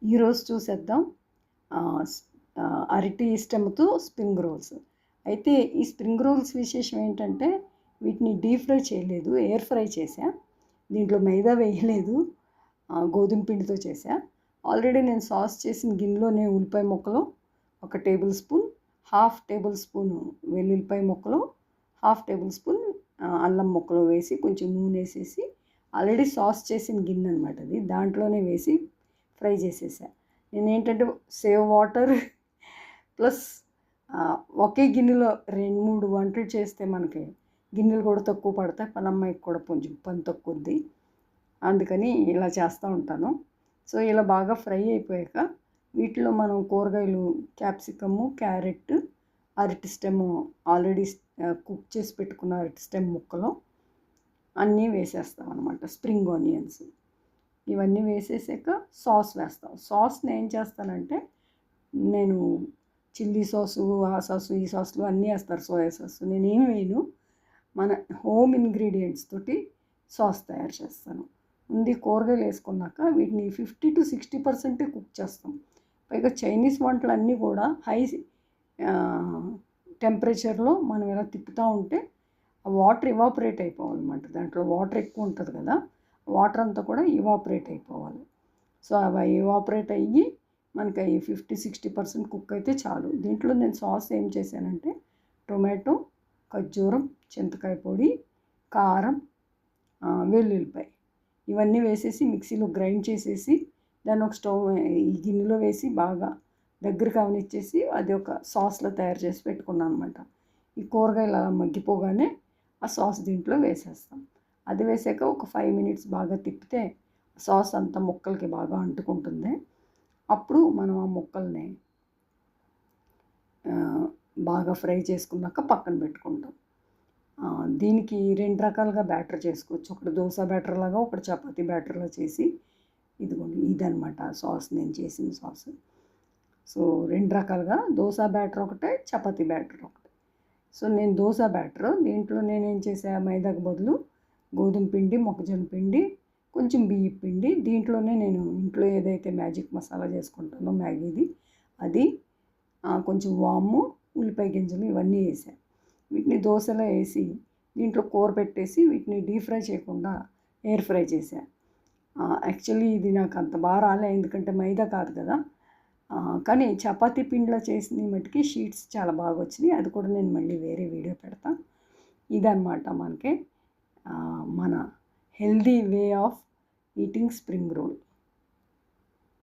ఈరోజు చూసేద్దాం ఆహ్, స్ అరటి స్టెమ్‌తో స్ప్రింగ్ రోల్స్. అయితే ఈ స్ప్రింగ్ రోల్స్ విశేషం ఏంటంటే వీటిని డీప్ ఫ్రై చేయలేదు. ఎయిర్ ఫ్రై చేశా. దీంట్లో మైదా వేయలేదు. గోధుమ పిండితో చేశా. ఆల్రెడీ నేను సాస్ చేసిన గిన్నెలోనే ఉల్లిపాయ ముక్కలు, ఒక table spoon, half table spoon వెల్లుల్లిపాయ ముక్కలు, హాఫ్ టేబుల్ స్పూన్ అల్లం ముక్కలు వేసి కొంచెం నూనెసేసి ఆల్రెడీ సాస్ చేసిన గిన్నె అనమాట అది. దాంట్లోనే వేసి ఫ్రై చేసేసా. నేనేంటంటే సేవ్ వాటర్ ప్లస్ ఒకే గిన్నెలో 2, 3 వంటలు చేస్తే మనకి గిన్నెలు కూడా తక్కువ పడతాయి. పనమ్మాయికి కూడా కొంచెం పని తక్కువుద్ది. అందుకని ఇలా చేస్తూ ఉంటాను. సో, ఇలా బాగా ఫ్రై అయిపోయాక వీటిలో మనం కూరగాయలు క్యాప్సికము, క్యారెట్, అరటి స్టెమ్ ఆల్రెడీ కుక్ చేసి పెట్టుకున్న అరటి స్టెమ్ ముక్కలు అన్నీ వేసేస్తాం అనమాట. స్ప్రింగ్ ఆనియన్స్ ఇవన్నీ వేసేసాక సాస్ వేస్తాం. సాస్‌ని ఏం చేస్తానంటే నేను చిల్లీ సాసు, ఆ సాసు, ఈ సాసులు అన్నీ ఏస్తారు. సోయా సాసు నేనేమి వేయను. మన హోమ్ ఇంగ్రీడియంట్స్ తోటి సాస్ తయారు చేస్తాను. ముందు కూరగాయలు వేసుకున్నాక వీటిని 50-60% కుక్ చేస్తాం. పైగా చైనీస్ వంటలన్నీ కూడా హై టెంపరేచర్‌లో మనం ఇలా తిప్పుతూ ఉంటే ఆ వాటర్ ఇవాపరేట్ అయిపోవాలన్నమాట. దాంట్లో వాటర్ ఎక్కువ ఉంటుంది కదా! వాటర్ అంతా కూడా ఇవాపరేట్ అయిపోవాలి. సో, అవి ఇవాపరేట్ అయ్యి మనకి అవి 50-60% కుక్ అయితే చాలు. దీంట్లో నేను సాస్ ఏం చేశానంటే టొమాటో, ఖర్జూరం, చింతకాయ పొడి, కారం, వెల్లుల్లిపాయ ఇవన్నీ వేసేసి మిక్సీలో గ్రైండ్ చేసేసి దాన్ని ఒక స్టవ్ ఈ గిన్నెలో వేసి బాగా దగ్గరికి అవనిచ్చేసి అది ఒక సాస్‌లా తయారు చేసి పెట్టుకున్నాను అనమాట. ఈ కూరగాయలు అలా మగ్గిపోగానే ఆ సాస్ దీంట్లో వేసేస్తాం. అది వేసాక ఒక 5 మినిట్స్ బాగా తిప్పితే సాస్ అంతా ముక్కలకి బాగా అంటుకుంటుంది. అప్పుడు మనం ఆ ముక్కల్ని బాగా ఫ్రై చేసుకున్నాక పక్కన పెట్టుకుంటాం. దీనికి 2 రకాలుగా బ్యాటర్ చేసుకోవచ్చు. ఒకటి దోస బ్యాటర్ లాగా, ఒకటి చపాతీ బ్యాటర్‌లా చేసి ఇదిగోండి ఇదనమాట సాస్ నేను చేసిన సాస్. సో, 2 రకాలుగా దోస బ్యాటర్ ఒకటే, చపాతీ బ్యాటర్ ఒకటి. సో, నేను దోస బ్యాటర్ దీంట్లో నేనేం చేసా మైదాకు బదులు గోధుమ పిండి, మొక్కజొన్న పిండి, కొంచెం బియ్యపు పిండి దీంట్లోనే నేను ఇంట్లో ఏదైతే మ్యాజిక్ మసాలా చేసుకుంటానో మ్యాగీది అది, కొంచెం వాము, ఉల్లిపాయ గింజలు ఇవన్నీ వేసా. వీటిని దోసలో వేసి దీంట్లో కూర పెట్టేసి వీటిని డీప్ ఫ్రై చేయకుండా ఎయిర్ ఫ్రై చేశా. యాక్చువల్లీ ఇది నాకు అంత బాగా రాలే ఎందుకంటే మైదా కాదు కదా! కానీ చపాతీ పిండిలో చేసినవి మట్టుకి షీట్స్ చాలా బాగా వచ్చినాయి. అది కూడా నేను మళ్ళీ వేరే వీడియో పెడతా. ఇదనమాట మనకి మన healthy way of eating spring roll.